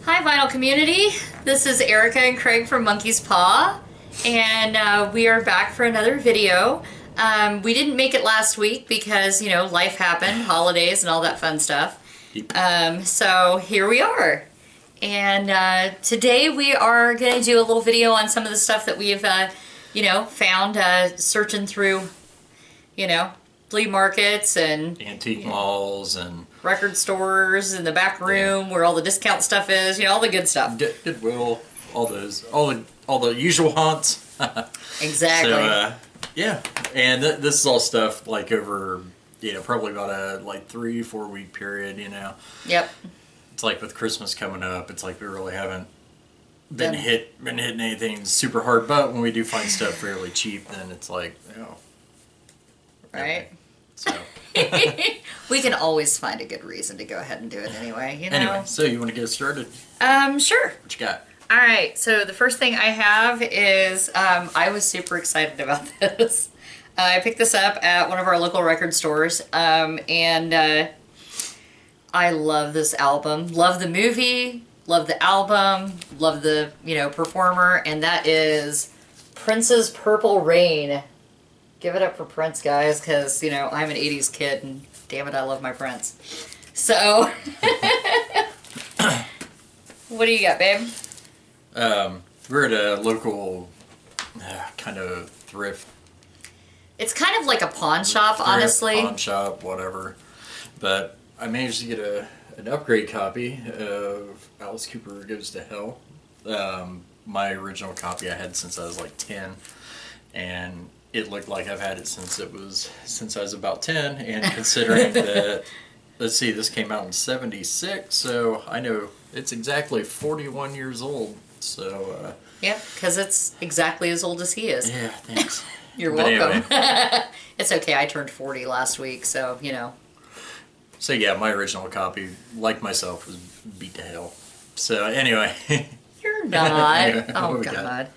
Hi Vinyl community, this is Erica and Craig from Monkey's Paw, and we are back for another video. We didn't make it last week because, you know, life happened, holidays and all that fun stuff. So here we are. And today we are going to do a little video on some of the stuff that we've, found searching through, flea markets and antique malls and record stores in the back room where all the discount stuff is, all the good stuff. Goodwill, all the usual haunts. Exactly. So yeah, and this is all stuff like over probably about a 3-4 week period. Yep. It's like with Christmas coming up, it's like we really haven't been hitting anything super hard, but when we do find stuff fairly cheap, then it's like, right. So we can always find a good reason to go ahead and do it anyway, Anyway, so you want to get started? Sure. What you got? All right, so the first thing I have is, I was super excited about this. I picked this up at one of our local record stores, and I love this album. Love the movie, love the album, love the, performer, and that is Prince's Purple Rain. Give it up for Prince, guys, because, I'm an 80s kid, and damn it, I love my Prince. So, what do you got, babe? We're at a local kind of thrift. It's kind of like a pawn shop, honestly. Pawn shop, whatever. But I managed to get an upgrade copy of Alice Cooper Goes to Hell. My original copy I had since I was like 10, and it looked like I've had it since I was about 10, and considering that, let's see, this came out in 76, so I know it's exactly 41 years old, so... yeah, because it's exactly as old as he is. Yeah, thanks. You're welcome. Anyway. It's okay, I turned 40 last week, so, So yeah, my original copy, like myself, was beat to hell. So anyway... You're not. Anyway, oh, God.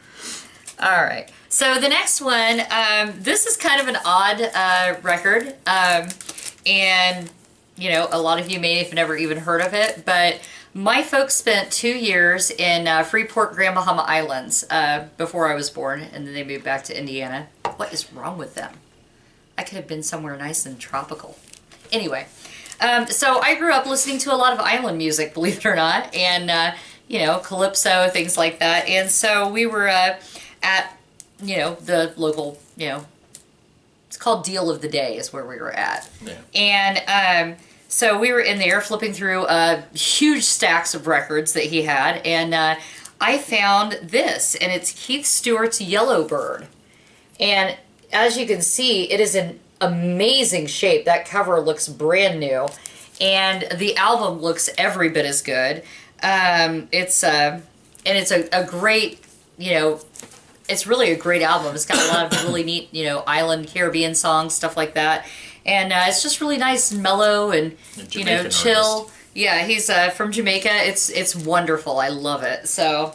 All right. So the next one, this is kind of an odd record, and, a lot of you may have never even heard of it, but my folks spent 2 years in Freeport, Grand Bahama Islands before I was born, and then they moved back to Indiana. What is wrong with them? I could have been somewhere nice and tropical. Anyway, so I grew up listening to a lot of island music, believe it or not, and, calypso, things like that, and so we were at the local, it's called Deal of the Day is where we were at. Yeah. And so we were in there flipping through huge stacks of records that he had, and I found this, and it's Keith Stewart's Yellowbird. And as you can see, it is in amazing shape. That cover looks brand new, and the album looks every bit as good. It's a great, it's really a great album. It's got a lot of really neat, island Caribbean songs, stuff like that. And it's just really nice and mellow and, chill. Artist. Yeah, he's from Jamaica. It's wonderful. I love it. So,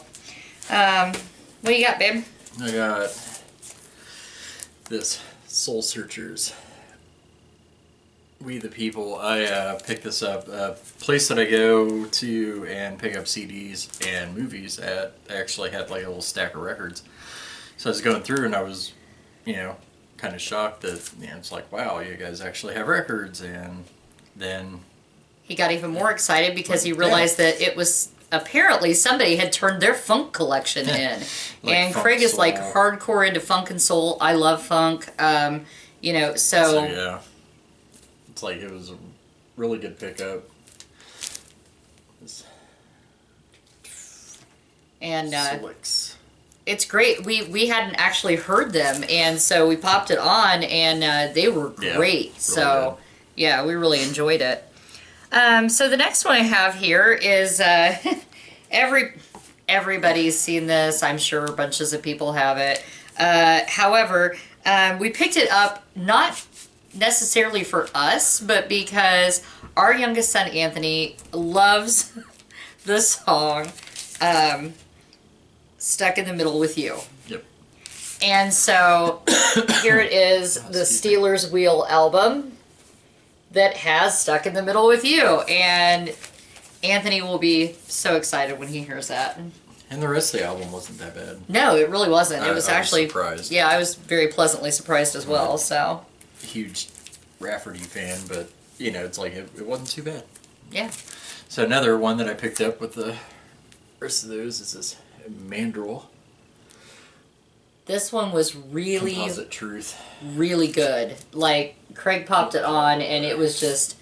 what do you got, babe? I got this Soul Searchers. We the People. I picked this up. A place that I go to and pick up CDs and movies at actually had like a little stack of records. So I was going through and I was, kind of shocked that, it's like, wow, you guys actually have records. And then he got even more excited because he realized that it was apparently somebody had turned their funk collection in. And Craig is like hardcore into funk and soul. I love funk. So yeah. It's like it was a really good pickup. And Slicks. It's great. We hadn't actually heard them, and so we popped it on, and they were great. Really so good. Yeah, we really enjoyed it. So the next one I have here is everybody's seen this. I'm sure bunches of people have it. However, we picked it up not necessarily for us, but because our youngest son Anthony loves the song Stuck in the Middle with You. Yep. And so here it is, the Steelers Wheel album that has Stuck in the Middle with You. And Anthony will be so excited when he hears that. And the rest of the album wasn't that bad. No, it really wasn't. It was I actually surprised. Yeah, I was very pleasantly surprised as well. So Huge Rafferty fan, but it's like it wasn't too bad. yeah. So another one that I picked up with the rest of those is this Mandrill This one was really, Composite Truth. really good. Like, Craig popped it on, and it was just,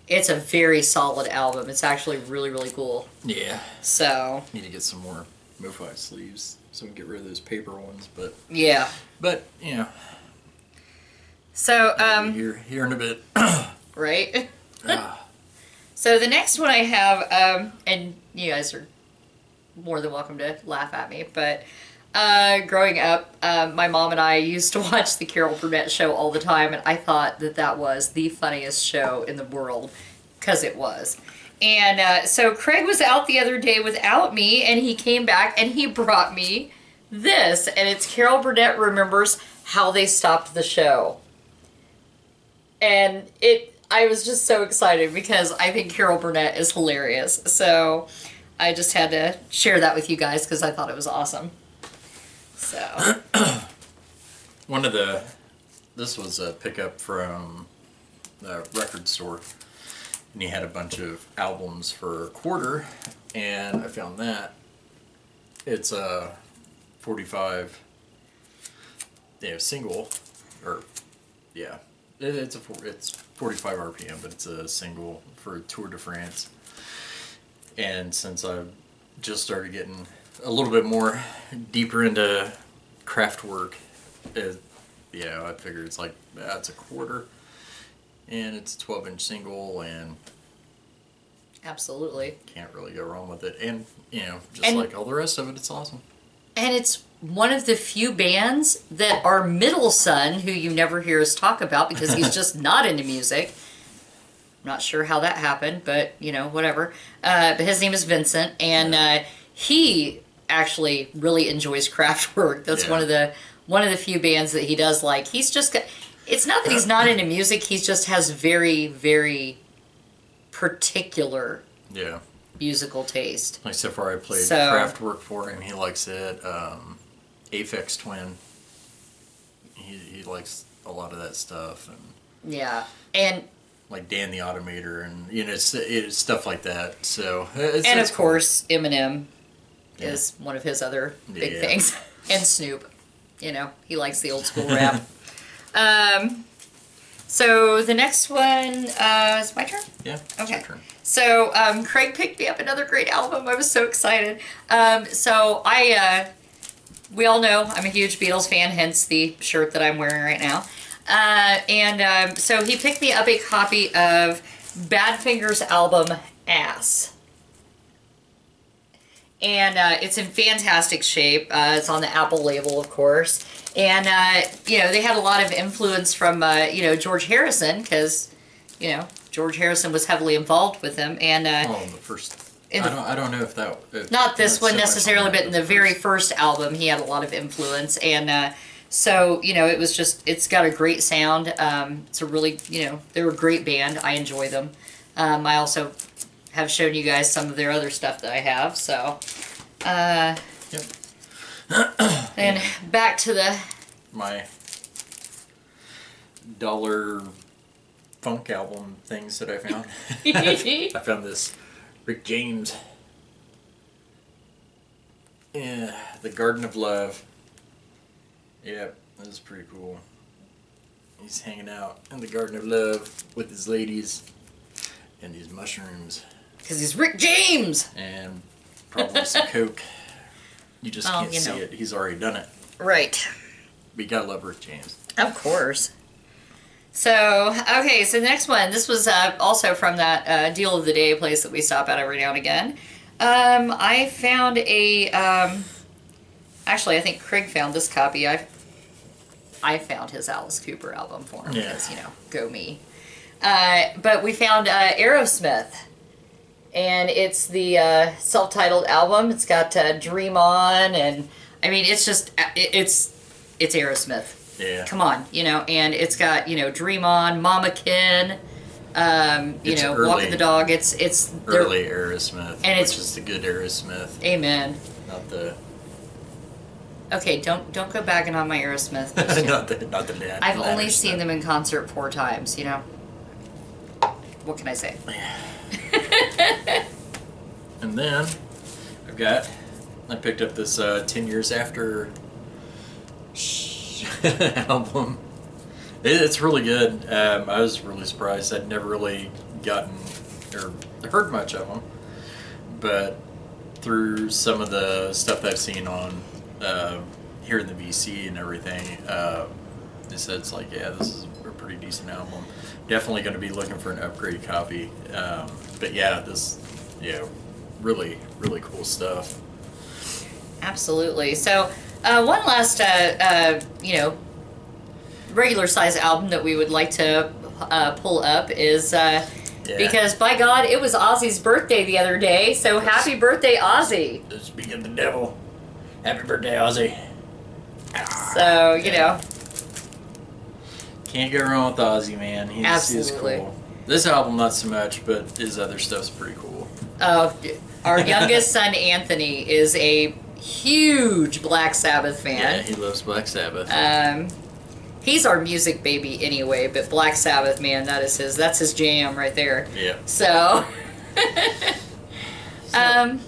it's a very solid album. It's actually really, really cool. Yeah. So. Need to get some more MoFi sleeves so we can get rid of those paper ones, but. Yeah. But, So, Here in a bit. Right? So the next one I have, and you guys are more than welcome to laugh at me, but growing up, my mom and I used to watch the Carol Burnett show all the time, and I thought that that was the funniest show in the world, because it was. And so Craig was out the other day without me, and he came back and he brought me this, and it's Carol Burnett Remembers How They Stopped the Show. And I was just so excited because I think Carol Burnett is hilarious. So I just had to share that with you guys because I thought it was awesome. So. This was a pickup from the record store. And he had a bunch of albums for a quarter. And I found that. It's a 45 single. Or, yeah. It's 45 RPM, but it's a single for Tour de France. And since I've just started getting a little bit more deeper into craft work, I figured it's like, it's a quarter, and it's a 12-inch single, and Absolutely. Can't really go wrong with it. And, like all the rest of it, it's awesome. And it's one of the few bands that our middle son, who you never hear us talk about because he's just not into music. Not sure how that happened, but, whatever. But his name is Vincent, and he actually really enjoys craft work. That's one of the few bands that he does like. He's just got, it's not that he's not into music, he just has very, very particular musical taste. Like so far I played craft work for him, he likes it. Aphex Twin, he likes a lot of that stuff. And yeah, and like Dan the Automator, and it's stuff like that. So of course Eminem is one of his other big things, and Snoop. He likes the old school rap. So the next one is my turn. Yeah. Okay. Your turn. So Craig picked me up another great album. I was so excited. We all know I'm a huge Beatles fan, hence the shirt that I'm wearing right now. So he picked me up a copy of Badfinger's album, Ass. And it's in fantastic shape. It's on the Apple label, of course. And, they had a lot of influence from, George Harrison, because, George Harrison was heavily involved with him. And the first... I don't know if that... not this one necessarily, but in the very first album, he had a lot of influence. And so, it's got a great sound. It's a really, they're a great band. I enjoy them. I also have shown you guys some of their other stuff that I have. So, and back to my dollar funk album things that I found. I found this Rick James. Yeah, The Garden of Love. Yep, that was pretty cool. He's hanging out in the Garden of Love with his ladies and these mushrooms. Because he's Rick James! And probably some coke. You just can't see it. He's already done it. Right. But you gotta love Rick James. Of course. So, okay, so the next one. This was also from that Deal of the Day place that we stop at every now and again. I found a... actually, I think Craig found this copy. I found his Alice Cooper album for him because, go me. But we found Aerosmith. And it's the self-titled album. It's got Dream On, and I mean, it's just, it's Aerosmith. Yeah. Come on, and it's got, Dream On, Mama Ken, You It's know, early. walking the dog. It's Early Aerosmith, and which it's is the good Aerosmith, amen. not the Okay, don't go bagging on my Aerosmith. Just, not the net. I've only seen them in concert 4 times. You know, what can I say? And then I picked up this 10 Years After album. It's really good. I was really surprised. I'd never really gotten or heard much of them, but through some of the stuff I've seen on here in the VC and everything, they said it's like, yeah, this is a pretty decent album. Definitely going to be looking for an upgrade copy. But yeah, really, really cool stuff. Absolutely. So, one last, you know, regular size album that we would like to pull up is because by God, it was Ozzy's birthday the other day. So happy birthday, Ozzy! Speaking of the devil, happy birthday, Ozzy. So you know, can't go wrong with Ozzy, man. He's cool. This album not so much, but his other stuff's pretty cool. Our youngest son Anthony is a huge Black Sabbath fan. Yeah, he loves Black Sabbath. He's our music baby anyway, but Black Sabbath, man, that's his jam right there. Yeah. So, and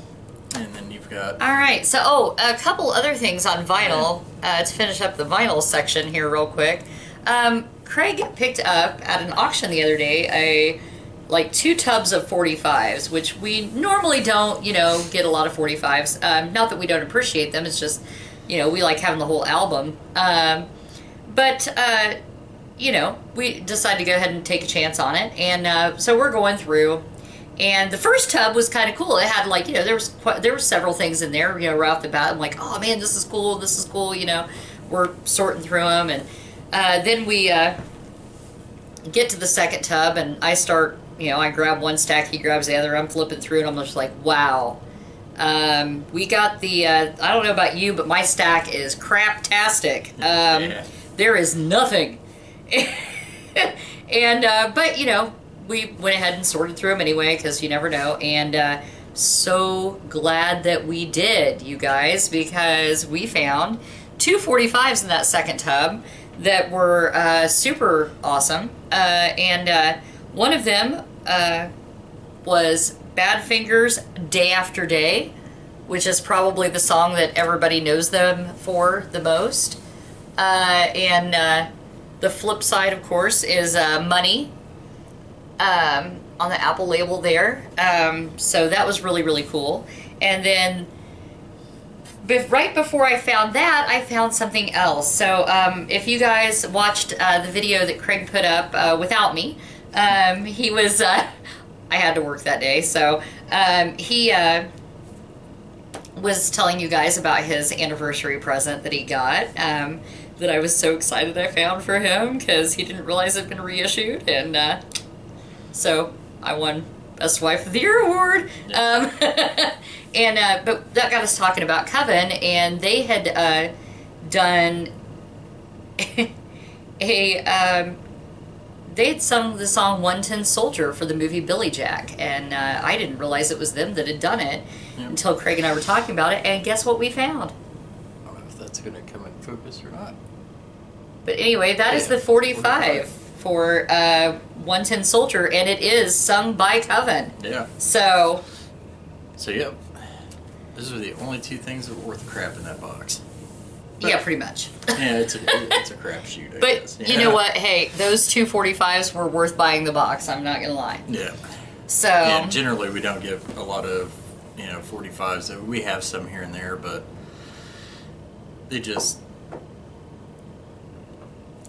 then you've got... all right. So, a couple other things on vinyl to finish up the vinyl section here real quick. Craig picked up at an auction the other day like 2 tubs of 45s, which we normally don't, you know, get a lot of 45s. Not that we don't appreciate them. It's just, you know, we like having the whole album. But, you know, we decided to go ahead and take a chance on it. And so we're going through. And the first tub was kind of cool. It had, like, you know, there were several things in there, you know, right off the bat. I'm like, oh, man, this is cool, you know. We're sorting through them. And then we get to the second tub, and I start, you know, I grab one stack, he grabs the other. I'm flipping through, and I'm just like, wow. We got the, I don't know about you, but my stack is craptastic. Yeah. There is nothing. And, but, you know, we went ahead and sorted through them anyway, because you never know. And so glad that we did, you guys, because we found 2 45s in that second tub that were super awesome. And one of them was Badfinger's Day After Day, which is probably the song that everybody knows them for the most. And the flip side, of course, is Money on the Apple label there. So that was really, really cool. And then right before I found that, I found something else. So if you guys watched the video that Craig put up without me, he was... I had to work that day, so he was telling you guys about his anniversary present that he got, that I was so excited I found for him, because he didn't realize it had been reissued, and so I won Best Wife of the Year award. And but that got us talking about Coven, and they had done they had sung the song 110 Soldier for the movie Billy Jack, and I didn't realize it was them that had done it until Craig and I were talking about it, and guess what we found? I don't know if that's going to come in focus or not. But anyway, that is the 45 for 110 Soldier, and it is sung by Coven. Yeah. So yeah, those are the only 2 things that were worth crap in that box. But, yeah, pretty much. Yeah, it's a crapshoot, I but guess. Yeah. You know what? Hey, those 2 45s were worth buying the box. I'm not gonna lie. Yeah. So. Yeah, generally we don't get a lot of 45s. We have some here and there, but they just.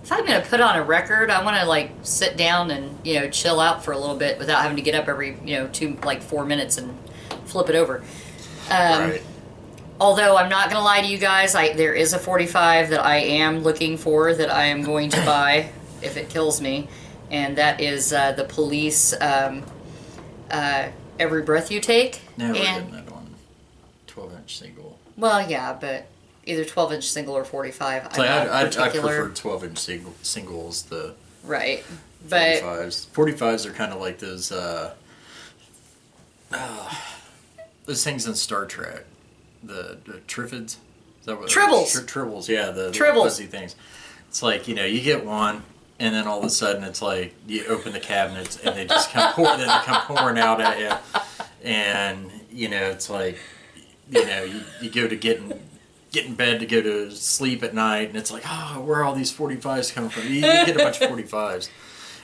If I'm gonna put on a record, I want to like sit down and chill out for a little bit without having to get up every 4 minutes and flip it over. Right. Although I'm not going to lie to you guys, there is a 45 that I am looking for that I am going to buy if it kills me, and that is the Police Every Breath You Take. No, we're getting that on 12-inch single. Well, yeah, but either 12-inch single or 45. So I prefer 12-inch singles. Right. But 45s are kind of like those things in Star Trek. The Triffids? Is that what Tribbles. Tribbles, yeah, the Tribbles. fuzzy things. It's like, you get one, and then all of a sudden it's like you open the cabinets and they just come pouring out at you. And, it's like, you go to get in bed to go to sleep at night, and it's like, where are all these 45s coming from? You get a bunch of 45s.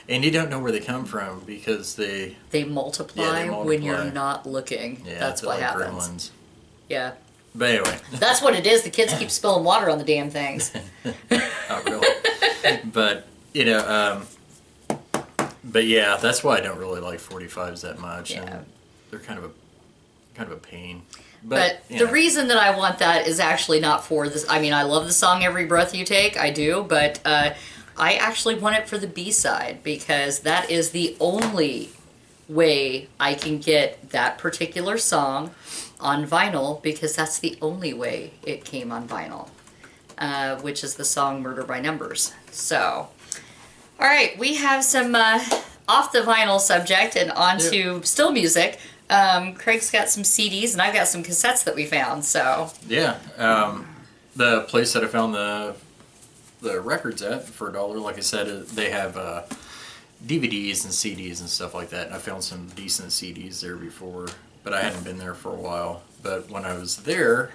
And you don't know where they come from because they multiply when you're not looking. Yeah, that's what like happens. Gremlins. Yeah. But anyway. That's what it is. The kids keep spilling water on the damn things. Not really. But, but yeah, that's why I don't really like 45s that much. Yeah. And they're kind of a pain. But the reason that I want that is actually not for this. I mean, I love the song Every Breath You Take. I do. But I actually want it for the B-side because that is the only way I can get that particular song on vinyl, because that's the only way it came on vinyl, which is the song Murder by Numbers. So, all right, we have some off the vinyl subject and onto still music. Craig's got some CDs and I've got some cassettes that we found. So yeah, the place that I found the records at for $1, like I said, they have DVDs and CDs and stuff like that. And I found some decent CDs there before, but I hadn't been there for a while. But when I was there,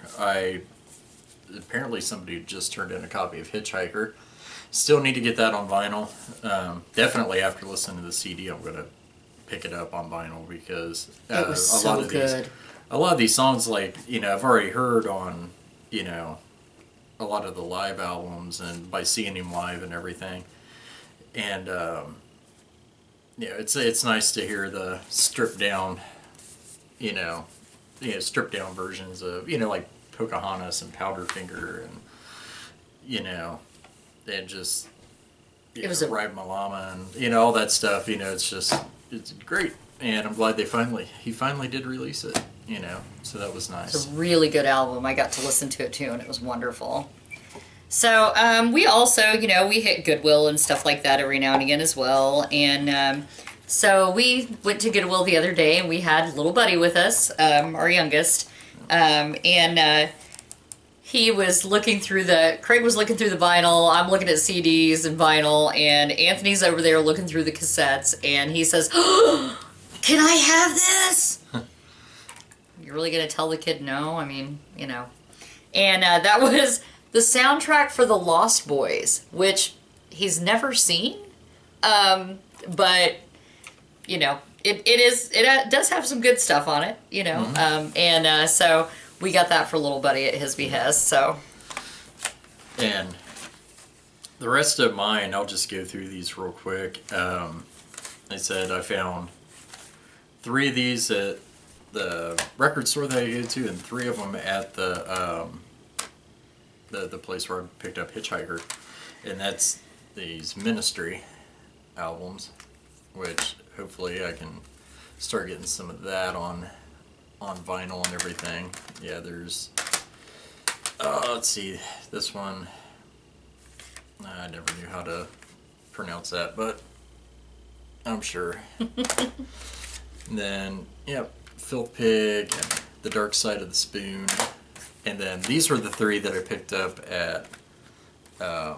apparently somebody just turned in a copy of Hitchhiker. Still need to get that on vinyl. Definitely after listening to the CD, I'm gonna pick it up on vinyl because it was so good. A lot of these songs, like, I've already heard on, a lot of the live albums and by seeing him live and everything. And it's nice to hear the stripped down, stripped down versions of, like Pocahontas and Powderfinger and just it was Ride My Llama and all that stuff. It's great, and I'm glad he finally did release it. So that was nice. It's a really good album. I got to listen to it too, and it was wonderful. So we also, we hit Goodwill and stuff like that every now and again as well. And so we went to Goodwill the other day, and we had little Buddy with us, our youngest. And he was looking through Craig was looking through the vinyl, I'm looking at CDs and vinyl, and Anthony's over there looking through the cassettes, and he says, "Oh, can I have this?" You're really going to tell the kid no? I mean, And that was the soundtrack for The Lost Boys, which he's never seen. But, it does have some good stuff on it, Mm-hmm. So we got that for little Buddy at his behest, so. And the rest of mine, I'll just go through these real quick. I said I found 3 of these at the record store that I go to, and 3 of them at the place where I picked up Hitchhiker, and that's these Ministry albums, which hopefully I can start getting some of that on vinyl and everything. Yeah, there's let's see, this one, I never knew how to pronounce that, but I'm sure. And then, Filth Pig and The Dark Side of the Spoon. And then these were the 3 that I picked up at the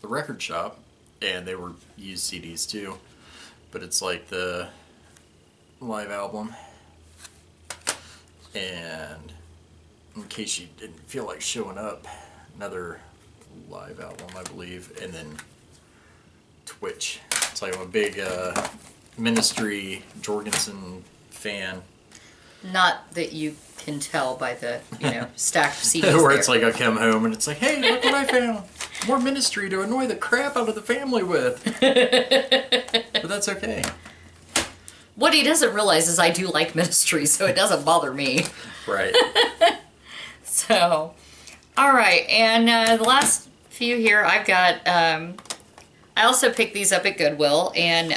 record shop, and they were used CDs too. But it's like the live album, and in case you didn't feel like showing up, another live album, I believe, and then Twitch. It's like I'm a big Ministry Jorgensen fan. Not that you can tell by the, stack of CDs Where there. it's like I come home and it's like, hey, look what I found. More Ministry to annoy the crap out of the family with. But that's okay. What he doesn't realize is I do like Ministry, so it doesn't bother me. Right. So, all right, and the last few here, I've got, I also picked these up at Goodwill, and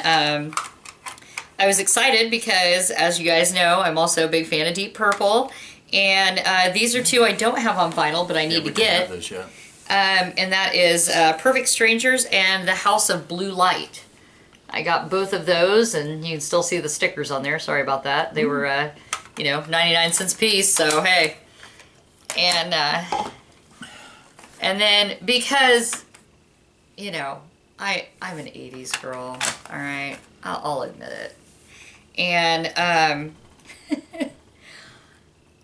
I was excited because, as you guys know, I'm also a big fan of Deep Purple, and these are 2 I don't have on vinyl, but I need to get. Have those yet. And that is Perfect Strangers and The House of Blue Light. I got both of those, and you can still see the stickers on there. Sorry about that. They were, 99 cents a piece, so hey. And then because, I'm an 80s girl, all right? I'll admit it. And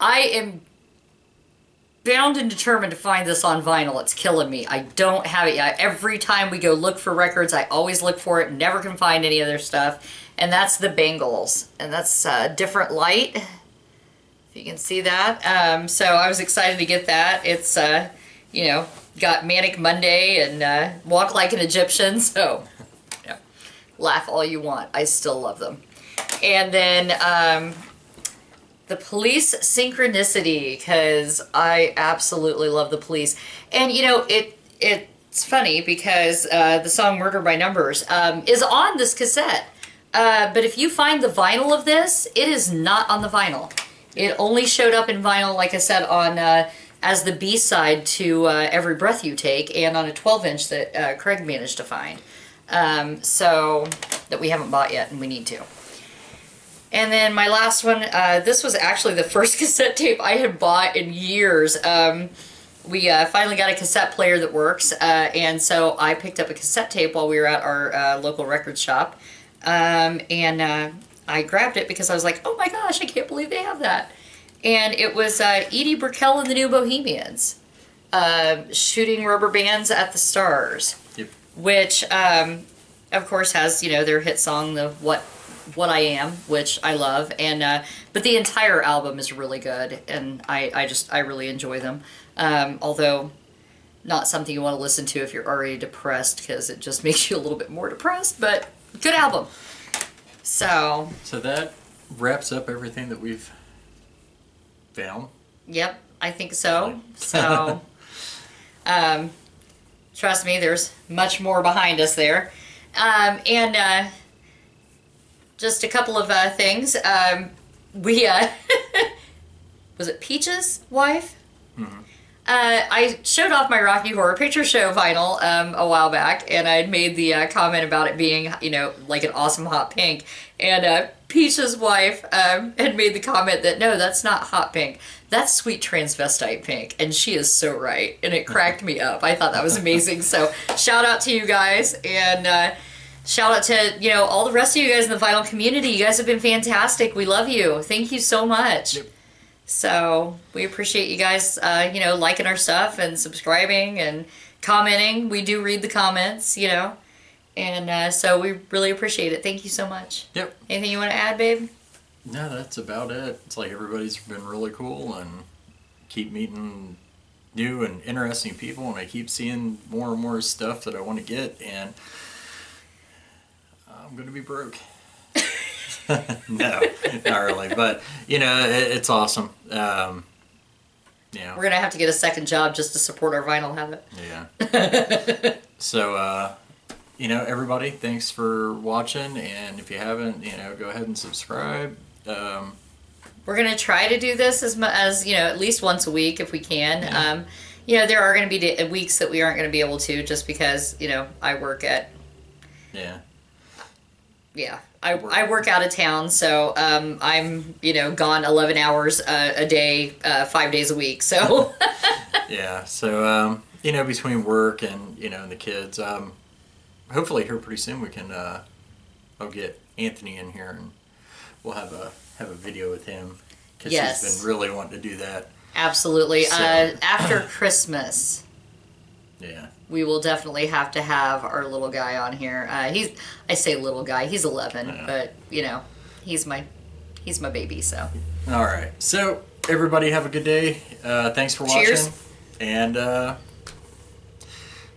I am bound and determined to find this on vinyl. It's killing me. I don't have it yet. Every time we go look for records, I always look for it, never can find any of their stuff. And that's the Bangles. And that's Different Light, if you can see that. So I was excited to get that. It's, got Manic Monday and Walk Like an Egyptian. So, laugh all you want. I still love them. And then the Police Synchronicity, because I absolutely love the Police. And it's funny because the song Murder by Numbers is on this cassette. But if you find the vinyl of this, it is not on the vinyl. It only showed up in vinyl, like I said, on as the B-side to Every Breath You Take, and on a 12-inch that Craig managed to find. So, that we haven't bought yet, and we need to. And then my last one, this was actually the first cassette tape I had bought in years. We finally got a cassette player that works, and so I picked up a cassette tape while we were at our local record shop. I grabbed it because I was like, oh my gosh, I can't believe they have that. And it was Edie Brickell and the New Bohemians, Shooting Rubber Bands at the Stars. Yep. Which, of course, has, their hit song, the What I Am, which I love, and but the entire album is really good, and I really enjoy them. Although not something you want to listen to if you're already depressed, because it just makes you a little bit more depressed, but good album. So that wraps up everything that we've found. Yep, I think so. So trust me, there's much more behind us there. Just a couple of things. We, was it Peach's wife? Mm-hmm. I showed off my Rocky Horror Picture Show vinyl a while back, and I had made the comment about it being, like an awesome hot pink. And Peach's wife had made the comment that, no, that's not hot pink. That's sweet transvestite pink. And she is so right. And it cracked me up. I thought that was amazing. So shout out to you guys. And shout out to, all the rest of you guys in the vinyl community. You guys have been fantastic. We love you. Thank you so much. Yep. So we appreciate you guys, liking our stuff and subscribing and commenting. We do read the comments, and so we really appreciate it. Thank you so much. Yep. Anything you want to add, babe? No, that's about it. It's like everybody's been really cool, and keep meeting new and interesting people, and I keep seeing more and more stuff that I want to get, and I'm going to be broke. No, not really, but it's awesome. We're gonna have to get a second job just to support our vinyl habit. Yeah. So everybody, thanks for watching, and if you haven't, go ahead and subscribe. We're gonna try to do this as at least once a week if we can. Yeah. There are gonna be weeks that we aren't gonna be able to, just because I work at. Yeah. Yeah, I work out of town, so I'm gone 11 hours a day, 5 days a week. So yeah, so between work and and the kids, hopefully here pretty soon we can I'll get Anthony in here and we'll have a video with him, because he's been really wanting to do that. Absolutely. So. After Christmas. Yeah. We will definitely have to have our little guy on here. I say little guy, he's 11, but he's my baby, so. All right. So everybody have a good day. Thanks for watching. Cheers. And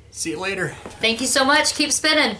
see you later. Thank you so much. Keep spinning.